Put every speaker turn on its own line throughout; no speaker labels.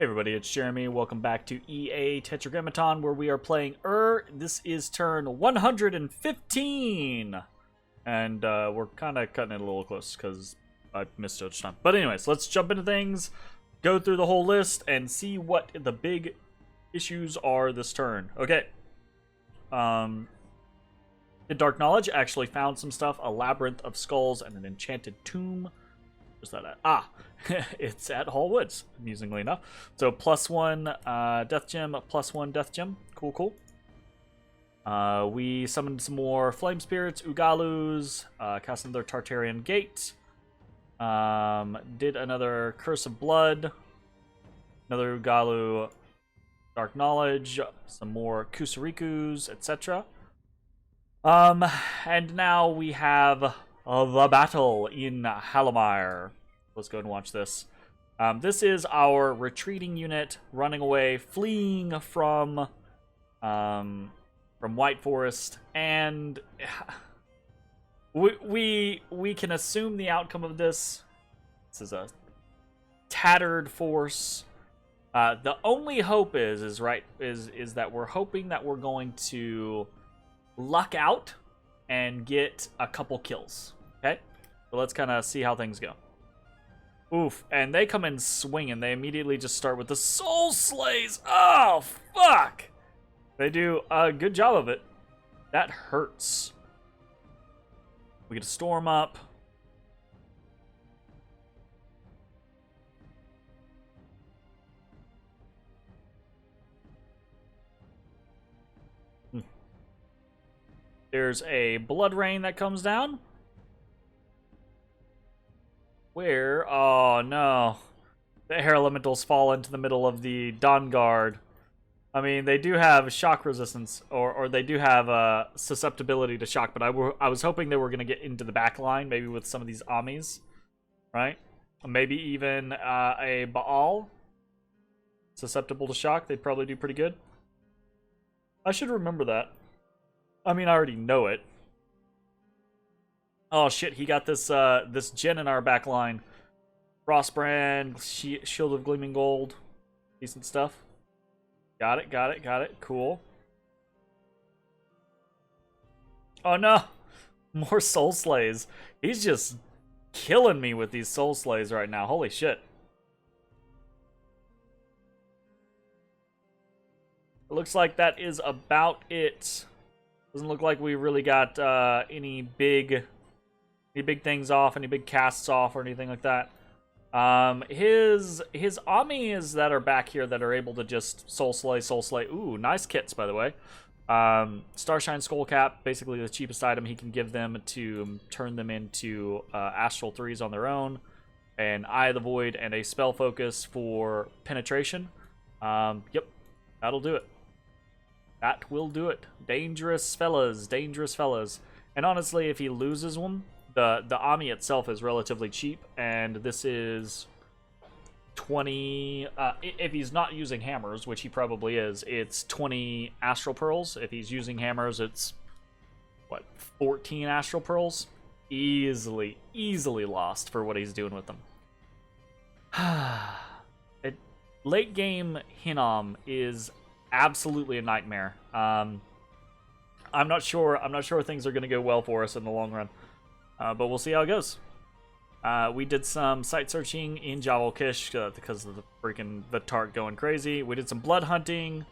Hey everybody, it's Jeremy. Welcome back to EA Tetragrammaton, where we are playing This is turn 115! And we're kind of cutting it a little close, because I misjudged time. But anyways, let's jump into things, go through the whole list, and see what the big issues are this turn. Okay. In Dark Knowledge, actually found some stuff. A labyrinth of skulls and an enchanted tomb. Where's that at? Ah, it's at Hall Woods, amusingly enough. So +1 death gem, +1 death gem. Cool, cool. We summoned some more flame spirits, Ugalus, cast another Tartarian Gate. Did another Curse of Blood, another Ugalu Dark Knowledge, some more Kusarikus, etc. And now we have the battle in Halimire. Let's go and watch this. This is our retreating unit running away, fleeing from White Forest, and we can assume the outcome of this. This is a tattered force. The only hope is that we're hoping that we're going to luck out and get a couple kills. Okay, so let's kind of see how things go. Oof, and they come in swinging. They immediately just start with the Soul Slays. Oh, fuck! They do a good job of it. That hurts. We get a storm up. There's a blood rain that comes down. Where? Oh no. The air elementals fall into the middle of the Dawn Guard. I mean, they do have shock resistance, or they do have susceptibility to shock, but I was hoping they were going to get into the back line, maybe with some of these Amis, right? Maybe even a Baal. Susceptible to shock, they'd probably do pretty good. I should remember that. I mean, I already know it. Oh shit, he got this this gen in our back line. Frostbrand, Shield of Gleaming Gold. Decent stuff. Got it, got it, got it. Cool. Oh no! More Soul Slays. He's just killing me with these Soul Slays right now. Holy shit. It looks like that is about it. Doesn't look like we really got any big things off, any big casts off, or anything like that. His Amis that are back here that are able to just Soul Slay. Ooh, nice kits, by the way. Starshine Skullcap, basically the cheapest item he can give them to turn them into Astral 3s on their own. An Eye of the Void and a Spell Focus for penetration. Yep, that'll do it. That will do it. Dangerous fellas, dangerous fellas. And honestly, if he loses one, the Ami itself is relatively cheap, and this is 20... if he's not using hammers, which he probably is, it's 20 Astral Pearls. If he's using hammers, it's, what, 14 Astral Pearls? Easily lost for what he's doing with them. Late game Hinnom is absolutely a nightmare. I'm not sure things are going to go well for us in the long run. But we'll see how it goes. We did some site searching in Javalkish because of the Tart going crazy. We did some blood hunting.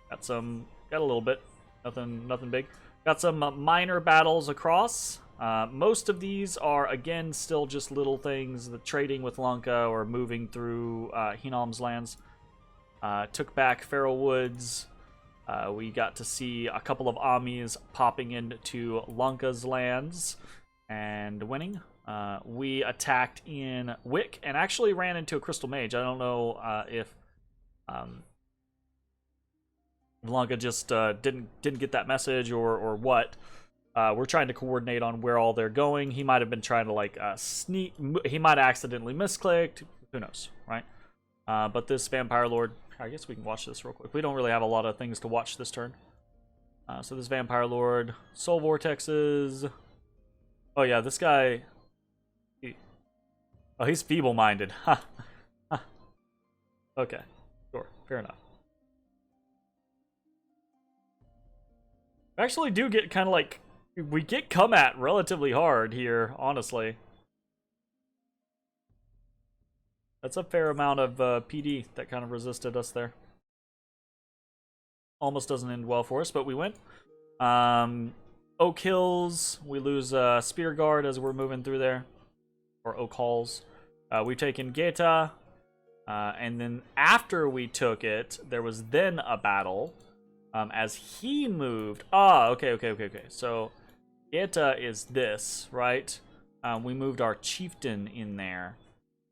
Got a little bit. Nothing big. Got some minor battles across. Most of these are, again, still just little things. The trading with Lanka or moving through Hinnom's lands. Took back Feral Woods. We got to see a couple of Amis popping into Lanka's lands and winning. We attacked in Wick and actually ran into a Crystal Mage. I don't know if Lanka just didn't get that message or what. We're trying to coordinate on where all they're going. He might have been trying to like sneak. He might have accidentally misclicked. Who knows, right? But this Vampire Lord, I guess we can watch this real quick. We don't really have a lot of things to watch this turn. So this Vampire Lord, Soul Vortexes. Oh yeah, this guy. Oh, he's feeble-minded. Okay. Sure, fair enough. We actually do get kind of like, we get come at relatively hard here, honestly. That's a fair amount of PD that kind of resisted us there. Almost doesn't end well for us, but we win. Oak Hills, we lose Spear Guard as we're moving through there. Or Oak Halls. We've taken Geta. And then after we took it, there was then a battle. As he moved. Okay. So, Geta is this, right? We moved our chieftain in there.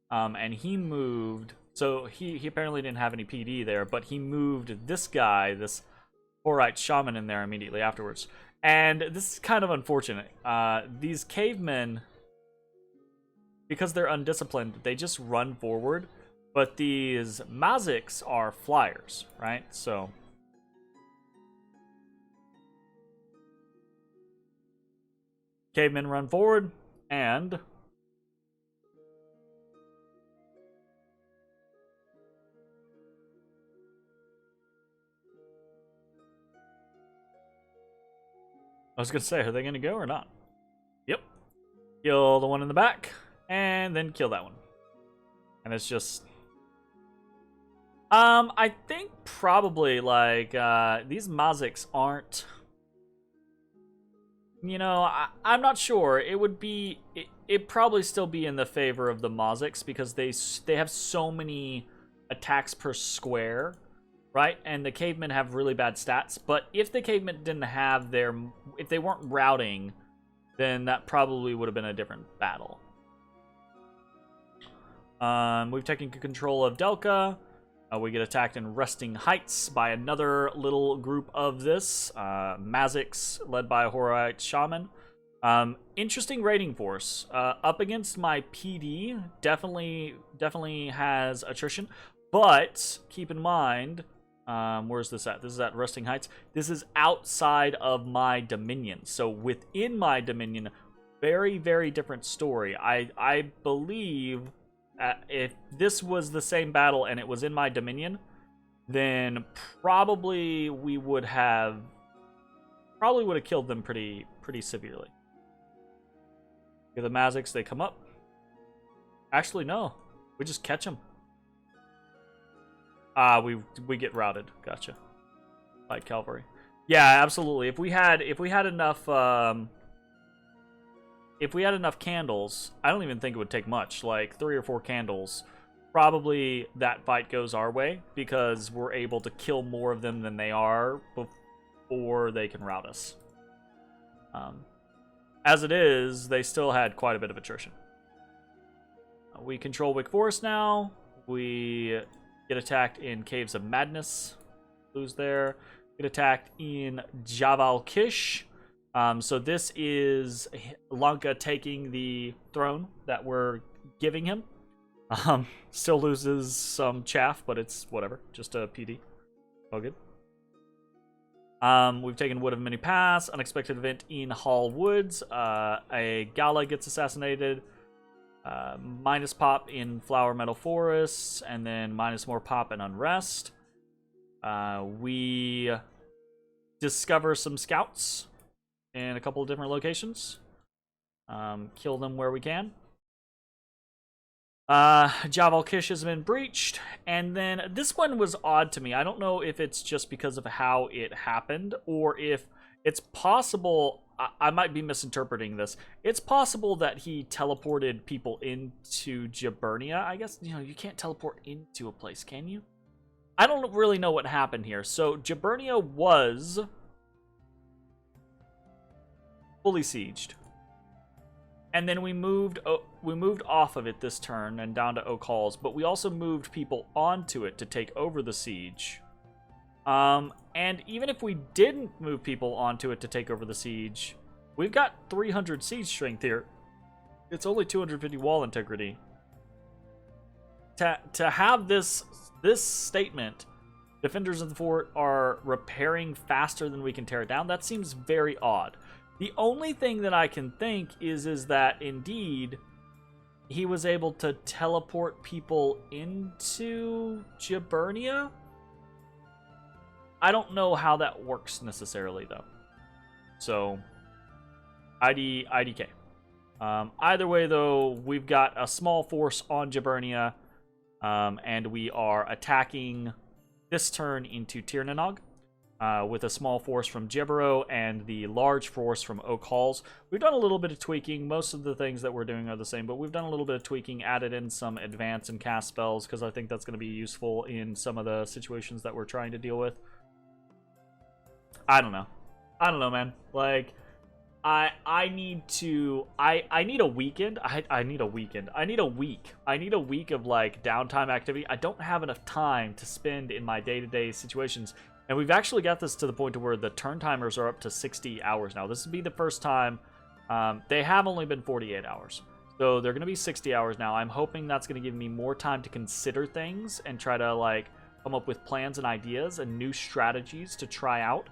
And he moved, so he apparently didn't have any PD there, but he moved this guy, this Horite shaman in there immediately afterwards. And this is kind of unfortunate. These cavemen, because they're undisciplined, they just run forward, but these Maziks are flyers, right? So cavemen run forward, and I was gonna say, are they gonna go or not? Yep. Kill the one in the back, and then kill that one. And it's just... I think probably, like, these Maziks aren't... You know, I'm not sure. It would be... It'd probably still be in the favor of the Maziks, because they have so many attacks per square, right? And the cavemen have really bad stats. But if the cavemen didn't have their... If they weren't routing, then that probably would have been a different battle. We've taken control of Delca. We get attacked in Resting Heights by another little group of this. Maziks, led by a Horite Shaman. Interesting raiding force. Up against my PD, definitely has attrition. But, keep in mind... where's this at? This is at Resting Heights. This is outside of my dominion. So within my dominion, very, very different story. I believe if this was the same battle and it was in my dominion, then probably we would have killed them pretty severely. Okay, the Maziks, they come up. Actually, no. We just catch them. We get routed. Gotcha. Light cavalry. Yeah, absolutely. If we had enough candles, I don't even think it would take much. Like 3 or 4 candles, probably that fight goes our way because we're able to kill more of them than they are before they can rout us. As it is, they still had quite a bit of attrition. We control Wick Forest now. We get attacked in Caves of Madness. Lose there. Get attacked in Javal Kish. So this is Lanka taking the throne that we're giving him. Still loses some chaff, but it's whatever. Just a PD. All good. We've taken Wood of Many Paths. Unexpected event in Hall Woods. A Gala gets assassinated. Minus pop in Flower Meadow Forests, and then minus more pop in Unrest. We discover some scouts in a couple of different locations. Kill them where we can. Javal Kish has been breached, and then this one was odd to me. I don't know if it's just because of how it happened, or if it's possible... I might be misinterpreting this. It's possible that he teleported people into Jaburnia. I guess, you know, you can't teleport into a place, can you? I don't really know what happened here. So, Jaburnia was fully sieged. And then we moved off of it this turn and down to Oak Halls, but we also moved people onto it to take over the siege. And even if we didn't move people onto it to take over the siege, we've got 300 siege strength here. It's only 250 wall integrity. To have this statement, defenders of the fort are repairing faster than we can tear it down, that seems very odd. The only thing that I can think is that indeed he was able to teleport people into Gibernia. I don't know how that works necessarily, though. So, IDK. Either way, though, we've got a small force on Gibernia, and we are attacking this turn into Tirnanog with a small force from Gibbero and the large force from Oak Halls. We've done a little bit of tweaking. Most of the things that we're doing are the same, but we've done a little bit of tweaking, added in some advance and cast spells, because I think that's going to be useful in some of the situations that we're trying to deal with. I don't know, man. Like, I need a weekend. I need a weekend. I need a week. I need a week of, like, downtime activity. I don't have enough time to spend in my day-to-day situations. And we've actually got this to the point to where the turn timers are up to 60 hours now. This would be the first time. They have only been 48 hours. So they're going to be 60 hours now. I'm hoping that's going to give me more time to consider things and try to, like, come up with plans and ideas and new strategies to try out.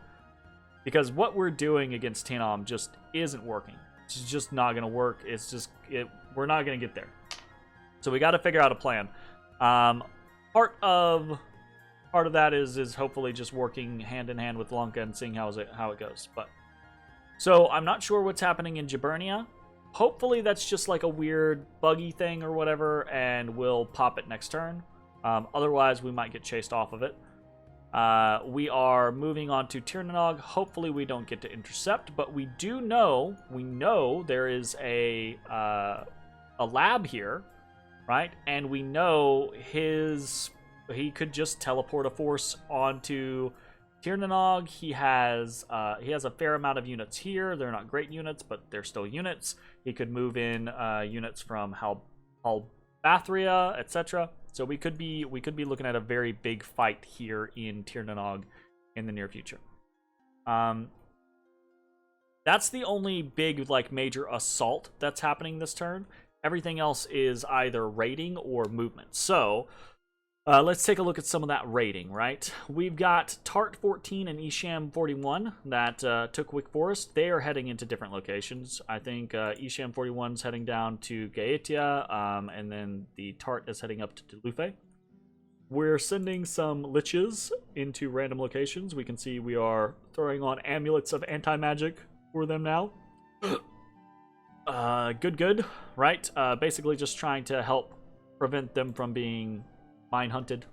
Because what we're doing against Tinom just isn't working. It's just not going to work. It's just, we're not going to get there. So we got to figure out a plan. Part of that is hopefully just working hand in hand with Lanka and seeing how it goes. But so I'm not sure what's happening in Gibernia. Hopefully that's just like a weird buggy thing or whatever, and we'll pop it next turn. Otherwise, we might get chased off of it. We are moving on to Tirnanog. Hopefully we don't get to intercept, but we know there is a lab here, right? And we know he could just teleport a force onto Tirnanog. He has a fair amount of units here. They're not great units, but they're still units. He could move in units from Halbathria, etc. So we could be looking at a very big fight here in Tirnanog in the near future. That's the only big, like, major assault that's happening this turn. Everything else is either raiding or movement. So let's take a look at some of that raiding, right? We've got Tart 14 and Isham 41 that took Wick Forest. They are heading into different locations. I think Isham 41 is heading down to Gaetia, and then the Tart is heading up to Dulufe. We're sending some liches into random locations. We can see we are throwing on amulets of anti-magic for them now. Good, right? Basically just trying to help prevent them from being mine hunted,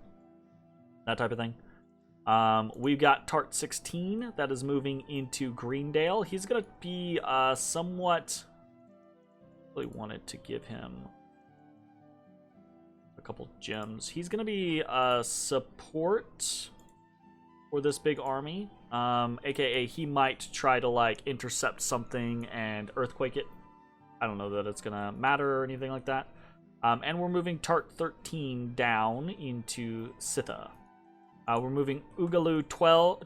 that type of thing. We've got Tart 16 that is moving into Greendale. He's gonna be somewhat, really wanted to give him a couple gems. He's gonna be support for this big army, aka he might try to, like, intercept something and earthquake it. I don't know that it's gonna matter or anything like that. And we're moving Tart 13 down into Sitha. We're moving Ugalu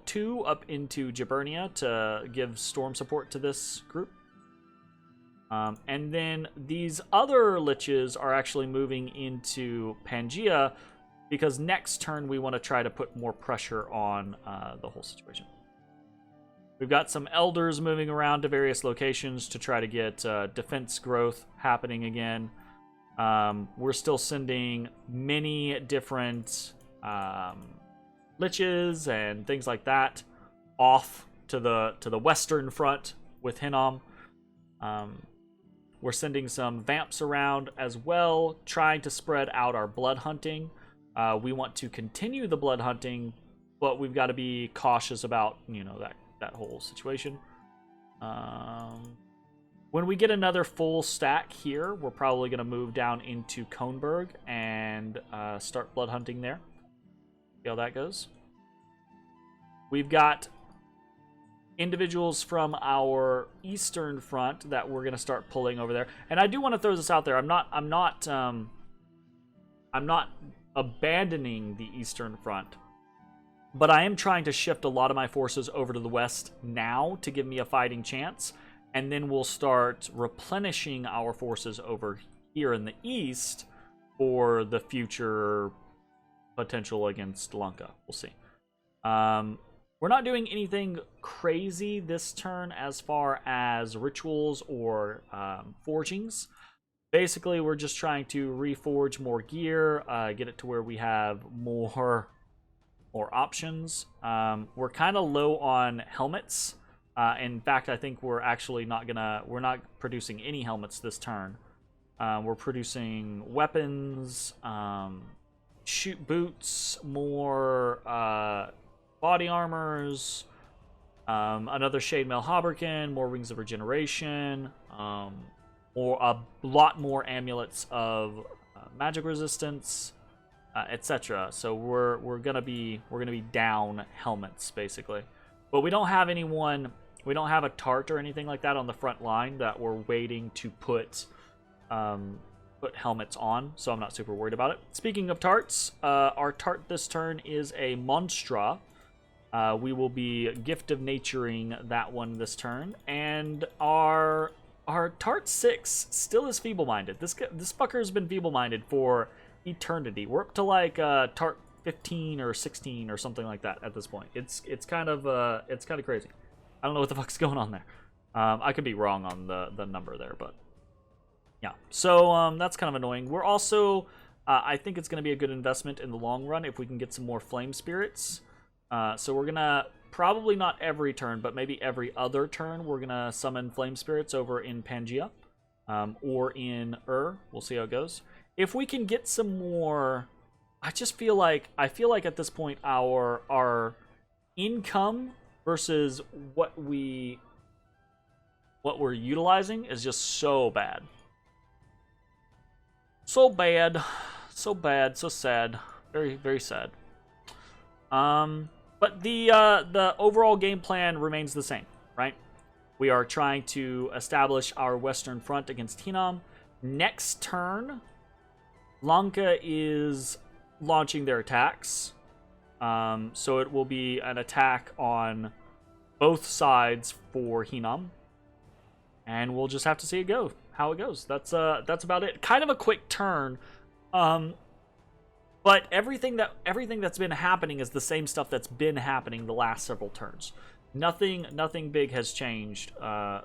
2 up into Gibernia to give storm support to this group. And then these other liches are actually moving into Pangaea because next turn we want to try to put more pressure on the whole situation. We've got some elders moving around to various locations to try to get defense growth happening again. We're still sending many different liches and things like that off to the western front with Hinnom. We're sending some vamps around as well, trying to spread out our blood hunting. We want to continue the blood hunting, but we've got to be cautious about, you know, that whole situation. When we get another full stack here, we're probably going to move down into Kohnberg and start blood hunting there. See how that goes. We've got individuals from our eastern front that we're going to start pulling over there. And I do want to throw this out there. I'm not abandoning the eastern front, but I am trying to shift a lot of my forces over to the west now to give me a fighting chance. And then we'll start replenishing our forces over here in the east for the future potential against Lanka. We'll see. We're not doing anything crazy this turn as far as rituals or forgings. basically, we're just trying to reforge more gear, get it to where we have more options. We're kind of low on helmets. In fact, I think we're actually not producing any helmets this turn. We're producing weapons, shoot boots, more body armors, another shade mail haberken, more rings of regeneration, or a lot more amulets of magic resistance, etc. So we're gonna be down helmets basically, but we don't have anyone. We don't have a tart or anything like that on the front line that we're waiting to put helmets on, so I'm not super worried about it. Speaking of tarts, our tart this turn is a Monstra. We will be Gift of Naturing that one this turn, and our tart 6 still is feeble-minded. This fucker has been feeble-minded for eternity. We're up to like tart 15 or 16 or something like that at this point. It's kind of crazy. I don't know what the fuck's going on there. I could be wrong on the number there, but yeah. So that's kind of annoying. We're also, I think it's going to be a good investment in the long run if we can get some more flame spirits. So we're gonna probably not every turn, but maybe every other turn, we're gonna summon flame spirits over in Pangea, or in We'll see how it goes. If we can get some more, I feel like at this point our income versus what we're utilizing is just so bad. So bad. So bad. So sad. Very, very sad. But the overall game plan remains the same, right? We are trying to establish our Western Front against Hinam. Next turn, Lanka is launching their attacks. So it will be an attack on both sides for Hinam. And we'll just have to see how it goes. That's about it. Kind of a quick turn. But everything that's been happening is the same stuff that's been happening the last several turns. Nothing big has changed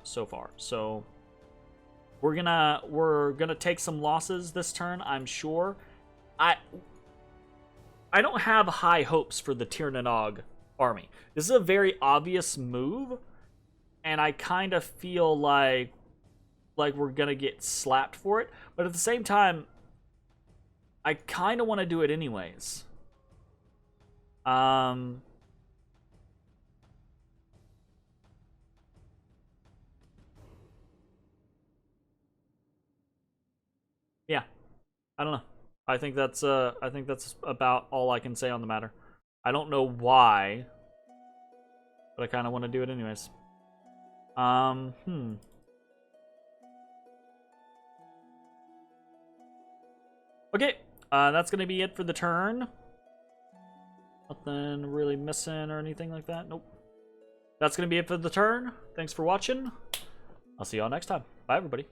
so far. So we're gonna take some losses this turn, I'm sure. I don't have high hopes for the Tirnanog army. This is a very obvious move, and I kind of feel like we're gonna get slapped for it. But at the same time, I kind of want to do it anyways. Yeah, I don't know. I think that's about all I can say on the matter. I don't know why, but I kind of want to do it anyways. Okay. That's going to be it for the turn. Nothing really missing or anything like that. Nope. That's going to be it for the turn. Thanks for watching. I'll see y'all next time. Bye, everybody.